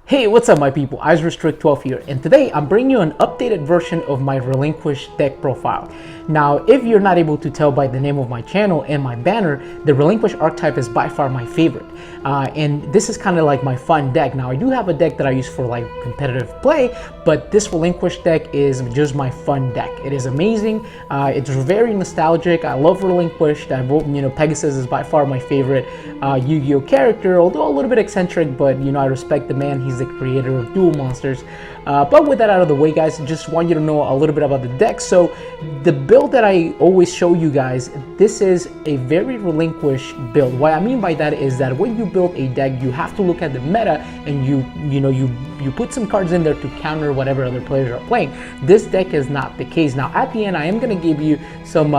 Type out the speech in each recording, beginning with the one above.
Hey, what's up my people, IceRestrict12 here, and today I'm bringing you an updated version of my Relinquished deck profile. Now, if you're not able to tell by the name of my channel and my banner, the Relinquished archetype is by far my favorite. And this is kind of like my fun deck. Now, I do have a deck that I use for like competitive play, but this Relinquished deck is just my fun deck. It is amazing, it's very nostalgic. I love Relinquished. Pegasus is by far my favorite Yu-Gi-Oh character, although a little bit eccentric, but I respect the man. He's the creator of Duel Monsters. But with that out of the way, guys, just want you to know a little bit about the deck. So the build that I always show you guys, this is a very Relinquished build. What I mean by that is that when you build a deck, you have to look at the meta and you put some cards in there to counter whatever other players are playing. This deck is not the case. Now at the end, I am going to give you some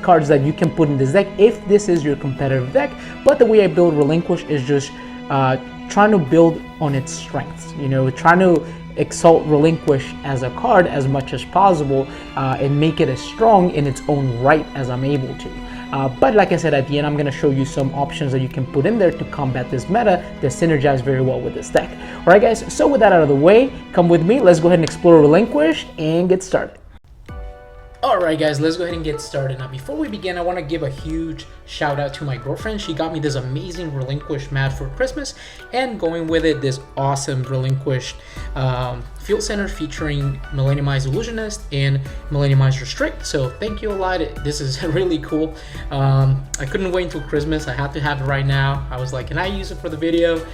cards that you can put in this deck if this is your competitive deck. But the way I build Relinquished is just trying to build on its strengths, trying to exalt Relinquish as a card as much as possible and make it as strong in its own right as I'm able to. But like I said, at the end, I'm going to show you some options that you can put in there to combat this meta that synergize very well with this deck. Alright guys, so with that out of the way, come with me, let's go ahead and explore Relinquished and get started. Alright guys, let's go ahead and get started. Now before we begin, I want to give a huge shout out to my girlfriend. She got me this amazing Relinquished mat for Christmas, and going with it, this awesome Relinquished Field Center featuring Millenniumized Illusionist and Millenniumized Restrict. So thank you a lot. This is really cool. I couldn't wait until Christmas. I had to have it right now. I was like, can I use it for the video?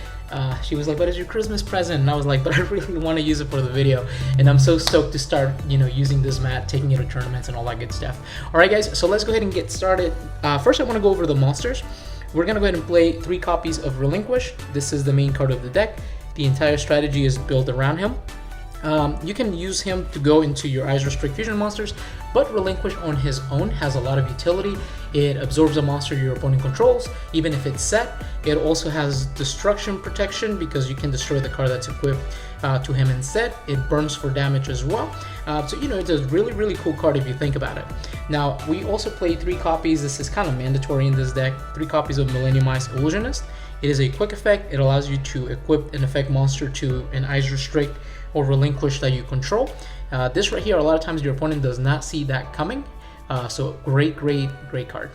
She was like, what is your Christmas present? And I was like, but I really want to use it for the video. And I'm so stoked to start, using this mat, taking it to tournaments and all that good stuff. All right, guys, so let's go ahead and get started. First, I want to go over the monsters. We're going to go ahead and play 3 copies of Relinquish. This is the main card of the deck. The entire strategy is built around him. You can use him to go into your Eyes Restrict Fusion monsters, but Relinquish on his own has a lot of utility. It absorbs a monster your opponent controls, even if it's set. It also has destruction protection because you can destroy the card that's equipped to him instead. It burns for damage as well. So it's a really, really cool card if you think about it. Now, we also play 3 copies. This is kind of mandatory in this deck. 3 copies of Millenniumized Illusionist. It is a quick effect. It allows you to equip an effect monster to an Eyes Restrict or Relinquish that you control. This right here, a lot of times your opponent does not see that coming. So great card.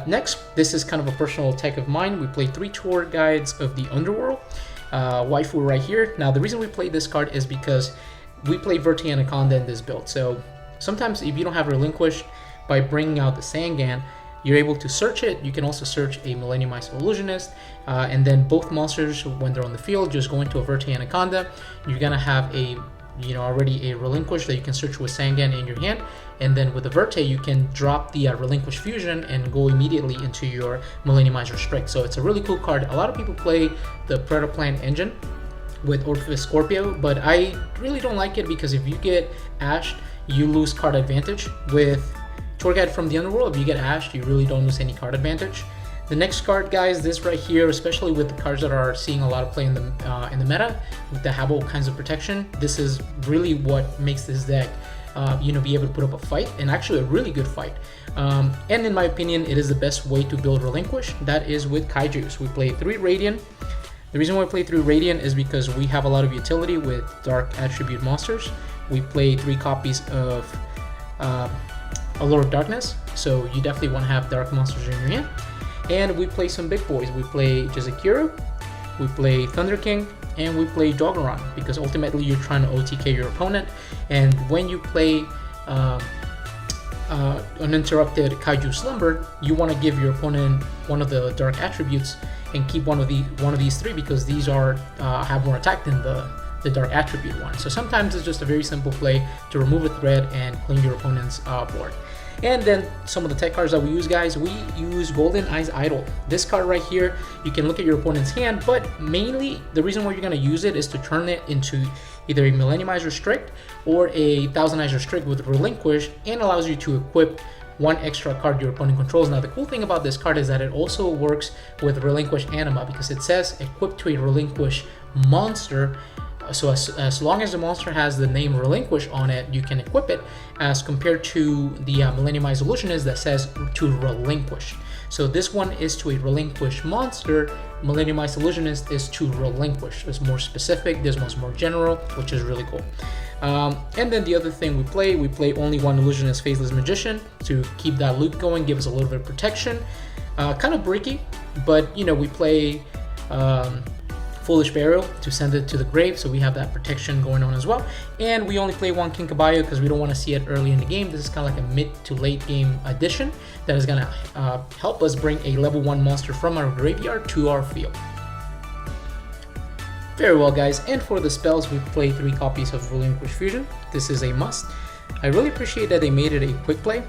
Next, this is kind of a personal tech of mine. We play 3 tour guides of the Underworld. Waifu right here. Now the reason we play this card is because we play Verte Anaconda in this build. So sometimes if you don't have Relinquish, by bringing out the Sangan, you're able to search it. You can also search a Millenniumized Illusionist, and then both monsters, when they're on the field, just go into a Verte Anaconda. You're gonna have a already a Relinquish that you can search with Sangan in your hand, and then with the Verte you can drop the Relinquish Fusion and go immediately into your Millenniumized Restrict. So it's a really cool card. A lot of people play the Predator Plant engine with Orpheus Scorpio, but I really don't like it because if you get ashed, you lose card advantage. With Tour Guide from the Underworld, if you get ashed, you really don't lose any card advantage. The next card, guys, this right here, especially with the cards that are seeing a lot of play in the meta, that have all kinds of protection, this is really what makes this deck, be able to put up a fight, and actually a really good fight. And in my opinion, it is the best way to build Relinquish. That is with Kaijus. We play 3 Radiant. The reason why we play 3 Radiant is because we have a lot of utility with Dark Attribute monsters. We play 3 copies of Allure of Darkness, so you definitely want to have dark monsters in your hand. And we play some big boys. We play Jizakuru, we play Thunder King, and we play Doggeron, because ultimately you're trying to OTK your opponent. And when you play Uninterrupted Kaiju Slumber, you want to give your opponent one of the dark attributes and keep one of these 3, because these are have more attack than the dark attribute one. So sometimes it's just a very simple play to remove a threat and clean your opponent's board. And then some of the tech cards that we use, guys, we use Golden Eyes Idol. This card right here, you can look at your opponent's hand, but mainly the reason why you're going to use it is to turn it into either a Millenniumized Restrict or a Thousand Eyes Restrict with Relinquish, and allows you to equip 1 extra card your opponent controls. Now the cool thing about this card is that it also works with Relinquish Anima, because it says equipped to a Relinquish monster. So as long as the monster has the name Relinquish on it, you can equip it, as compared to the Millenniumized Illusionist that says to Relinquish. So this one is to a Relinquished monster. Millenniumized Illusionist is to Relinquish. It's more specific. This one's more general, which is really cool. And then the other thing we play only one Illusionist Faceless Magician to keep that loop going, give us a little bit of protection. Kind of bricky, but you know, we play Foolish Burial to send it to the grave, so we have that protection going on as well. And we only play one Kinkabayo because we don't want to see it early in the game. This is kind of like a mid to late game addition that is going to help us bring a level 1 monster from our graveyard to our field. Very well, guys, and for the spells, we play 3 copies of Relinquished Fusion. This is a must. I really appreciate that they made it a quick play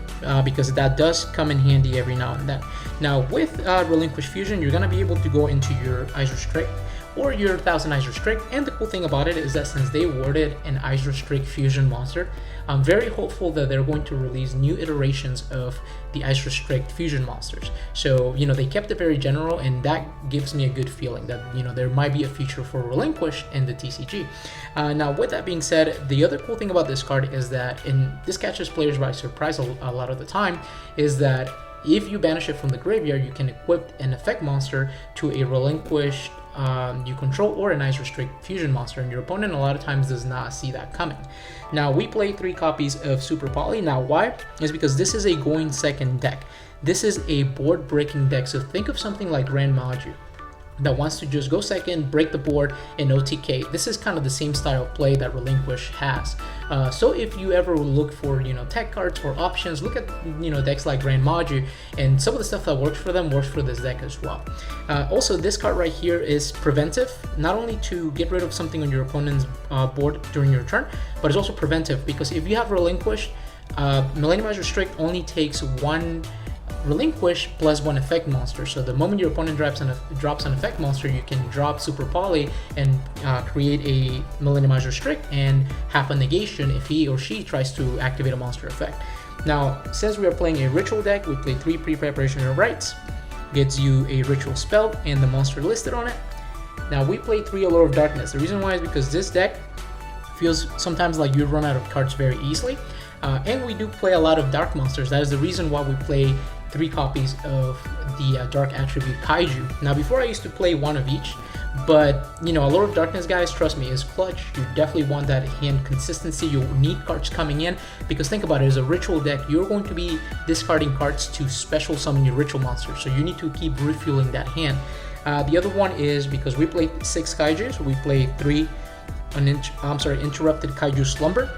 because that does come in handy every now and then. Now with Relinquished Fusion, you're going to be able to go into your Ice Restrict or your 1000 Ice Restrict, and the cool thing about it is that since they awarded an Ice Restrict Fusion monster, I'm very hopeful that they're going to release new iterations of the Ice Restrict Fusion monsters. So, you know, they kept it very general, and that gives me a good feeling that, you know, there might be a feature for Relinquish in the TCG. Now, with that being said, the other cool thing about this card is that, and this catches players by surprise a lot of the time, is that if you banish it from the graveyard, you can equip an effect monster to a Relinquished you control or an Ice Restrict Fusion monster, and your opponent a lot of times does not see that coming. Now we play 3 copies of Super Poly. Now why? Is because this is a going second deck. This is a board breaking deck, so think of something like Grand Maju that wants to just go second, break the board, and OTK. This is kind of the same style of play that Relinquish has. So if you ever look for, you know, tech cards or options, look at, you know, decks like Grand Maju, and some of the stuff that works for them works for this deck as well. Also, this card right here is preventive, not only to get rid of something on your opponent's board during your turn, but it's also preventive because if you have Relinquish, Millenniumized Restrict only takes 1 Relinquish plus 1 effect monster. So the moment your opponent drops an effect monster, you can drop Super Poly and create a Millenniumized Restrict and have a negation if he or she tries to activate a monster effect. Now, since we are playing a ritual deck, we play 3 pre-preparation rites, gets you a ritual spell and the monster listed on it. Now we play 3 Allure of Darkness. The reason why is because this deck feels sometimes like you run out of cards very easily. And we do play a lot of dark monsters. That is the reason why we play 3 copies of the Dark Attribute Kaiju. Now before I used to play 1 of each, but you know, Allure of Darkness, guys, trust me, is clutch. You definitely want that hand consistency. You'll need cards coming in because think about it, as a ritual deck, you're going to be discarding cards to special summon your ritual monster. So you need to keep refueling that hand. The other one is because we play 6 Kaijus, we play 3 Interrupted Kaiju Slumber.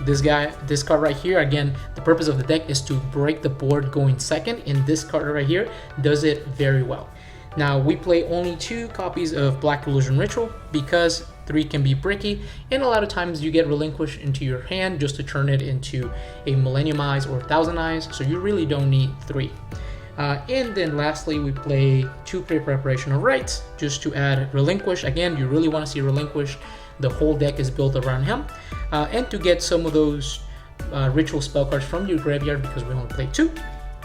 This card right here, again, the purpose of the deck is to break the board going second, and this card right here does it very well. Now we play only 2 copies of Black Illusion Ritual because 3 can be bricky, and a lot of times you get Relinquished into your hand just to turn it into a Millennium Eyes or 1000 Eyes, so you really don't need 3. And then lastly, we play 2 pre-preparation of rites just to add Relinquish. Again, you really want to see Relinquish. The whole deck is built around him. And to get some of those ritual spell cards from your graveyard, because we only play 2,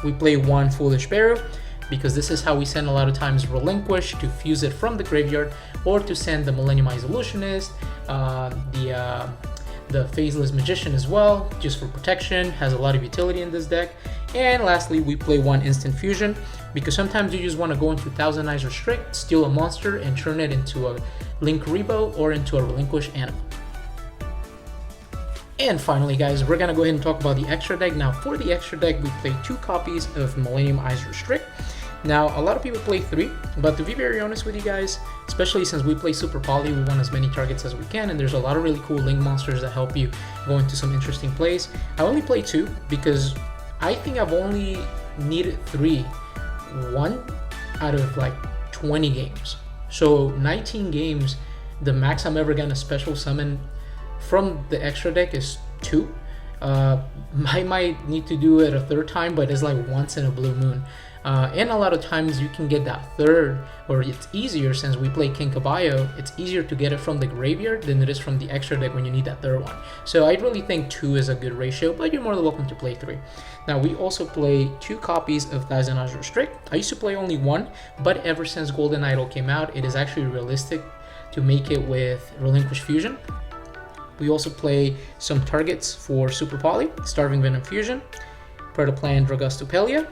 we play 1 Foolish Burial, because this is how we send a lot of times Relinquish to fuse it from the graveyard, or to send the Millenniumized Illusionist, the Faceless Magician as well, just for protection, has a lot of utility in this deck. And lastly, we play 1 Instant Fusion, because sometimes you just want to go into 1000 Eyes Restrict, steal a monster, and turn it into a Link Rebo or into a Relinquish Animal. And finally, guys, we're going to go ahead and talk about the extra deck. Now, for the extra deck, we play 2 copies of Millennium Eyes Restrict. Now, a lot of people play 3, but to be very honest with you guys, especially since we play Super Poly, we want as many targets as we can, and there's a lot of really cool Link monsters that help you go into some interesting plays. I only play 2 because I think I've only needed 3 1 out of like 20 games. So 19 games, the max I'm ever gonna special summon from the extra deck is 2. I might need to do it a 3rd time, but it's like once in a blue moon. And a lot of times you can get that 3rd, or it's easier since we play Kinkabayo, it's easier to get it from the graveyard than it is from the extra deck when you need that 3rd one. So I really think 2 is a good ratio, but you're more than welcome to play 3. Now we also play 2 copies of 1000 Eyes Restrict. I used to play only 1, but ever since Golden Idol came out, it is actually realistic to make it with Relinquished Fusion. We also play some targets for Super Poly, Starving Venom Fusion, Predaplan Dragastupelia,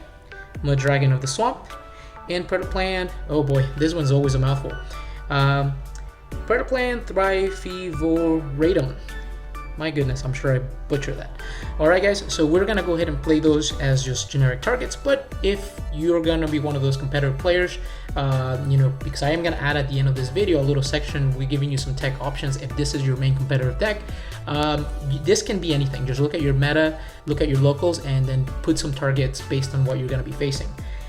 Mud Dragon of the Swamp, And Predator Plan, oh boy, this one's always a mouthful. Predator Plan Thrifivoratum. My goodness, I'm sure I butchered that. Alright guys, so we're gonna go ahead and play those as just generic targets, but if you're gonna be one of those competitive players, because I am gonna add at the end of this video a little section, we're giving you some tech options if this is your main competitive deck. This can be anything. Just look at your meta, look at your locals, and then put some targets based on what you're gonna be facing.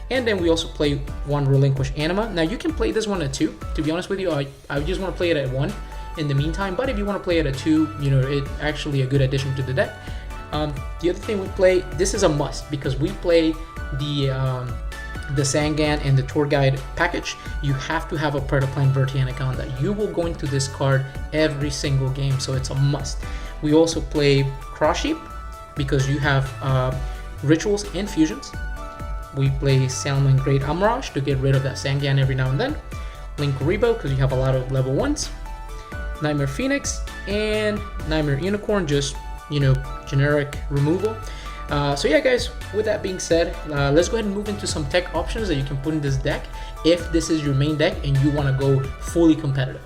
And then we also play one Relinquished Anima. Now you can play this one at 2. To be honest with you, I just want to play it at 1 in the meantime, but if you want to play it at 2, it's actually a good addition to the deck. The other thing we play, this is a must because we play the Sangan and the Tour Guide package. You have to have a Predator Plan Vertianic on that. You will go into this card every single game, so it's a must. We also play Cross Sheep because you have rituals and fusions. We play Salmon Great Amirage to get rid of that Sangan every now and then. Link Rebo because you have a lot of level 1s. Nightmare Phoenix and Nightmare Unicorn, just generic removal. So yeah guys, with that being said, let's go ahead and move into some tech options that you can put in this deck if this is your main deck and you want to go fully competitive.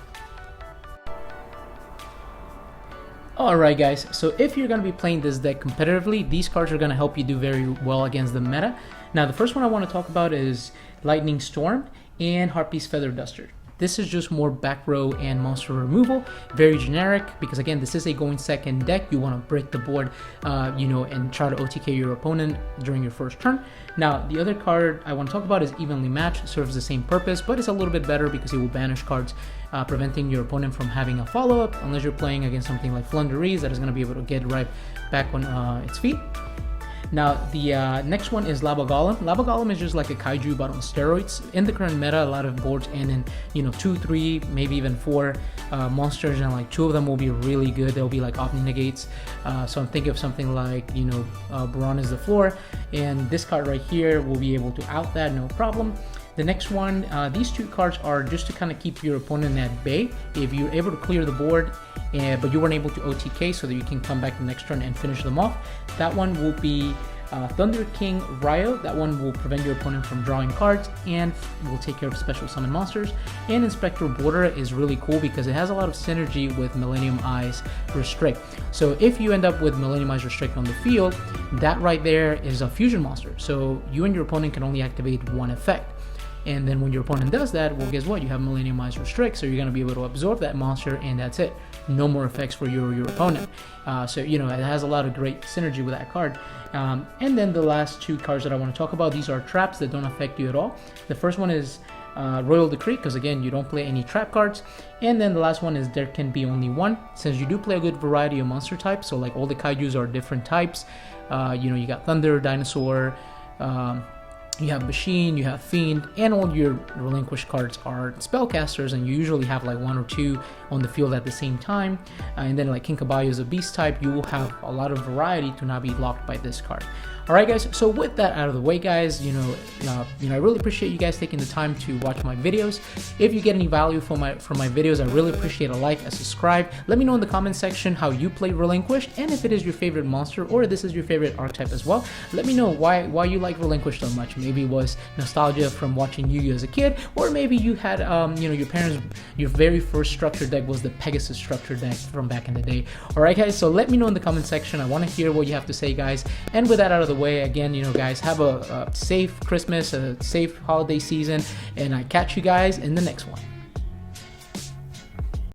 Alright guys, so if you're going to be playing this deck competitively, these cards are going to help you do very well against the meta. Now the first one I want to talk about is Lightning Storm and Harpy's Feather Duster. This is just more back row and monster removal, very generic, because again, this is a going second deck. You want to break the board, and try to OTK your opponent during your first turn. Now, the other card I want to talk about is Evenly Matched. Serves the same purpose, but it's a little bit better because it will banish cards, preventing your opponent from having a follow-up, unless you're playing against something like Flundereeze that is going to be able to get right back on its feet. Now, the next one is Lava Golem. Lava Golem is just like a kaiju, but on steroids. In the current meta, a lot of boards end in, 2, 3, maybe even 4 monsters, and like 2 of them will be really good. They'll be like Omni Negates. So I'm thinking of something like, Baron is the Floor, and this card right here will be able to out that, no problem. The next one, these 2 cards are just to kind of keep your opponent at bay. If you're able to clear the board, but you weren't able to OTK so that you can come back the next turn and finish them off, that one will be Thunder King Ryo. That one will prevent your opponent from drawing cards and will take care of special summon monsters. And Inspector Border is really cool because it has a lot of synergy with Millennium Eyes Restrict. So if you end up with Millennium Eyes Restrict on the field, that right there is a fusion monster. So you and your opponent can only activate one effect. And then when your opponent does that, well, guess what? You have Millennium Eyes Restrict, so you're going to be able to absorb that monster, and that's it. No more effects for your opponent. So, it has a lot of great synergy with that card. And then the last 2 cards that I want to talk about, these are traps that don't affect you at all. The first one is Royal Decree, because again, you don't play any trap cards. And then the last one is There Can Be Only One. Since you do play a good variety of monster types, so like all the kaijus are different types. You got Thunder, Dinosaur, you have Machine, you have Fiend, and all your Relinquished cards are spellcasters, and you usually have like 1 or 2 on the field at the same time. And then like Kinkabayo is a beast type, you will have a lot of variety to not be locked by this card. Alright guys, so with that out of the way guys, I really appreciate you guys taking the time to watch my videos. If you get any value from my videos, I really appreciate a like, a subscribe. Let me know in the comment section how you play Relinquished, and if it is your favorite monster or this is your favorite archetype as well. Let me know why you like Relinquished so much. Maybe it was nostalgia from watching Yu-Gi-Oh as a kid, or maybe you had your very first structure deck was the Pegasus structure deck from back in the day. Alright guys, so let me know in the comment section. I want to hear what you have to say guys. And with that out of the way, again, guys, have a safe Christmas, a safe holiday season, and I catch you guys in the next one.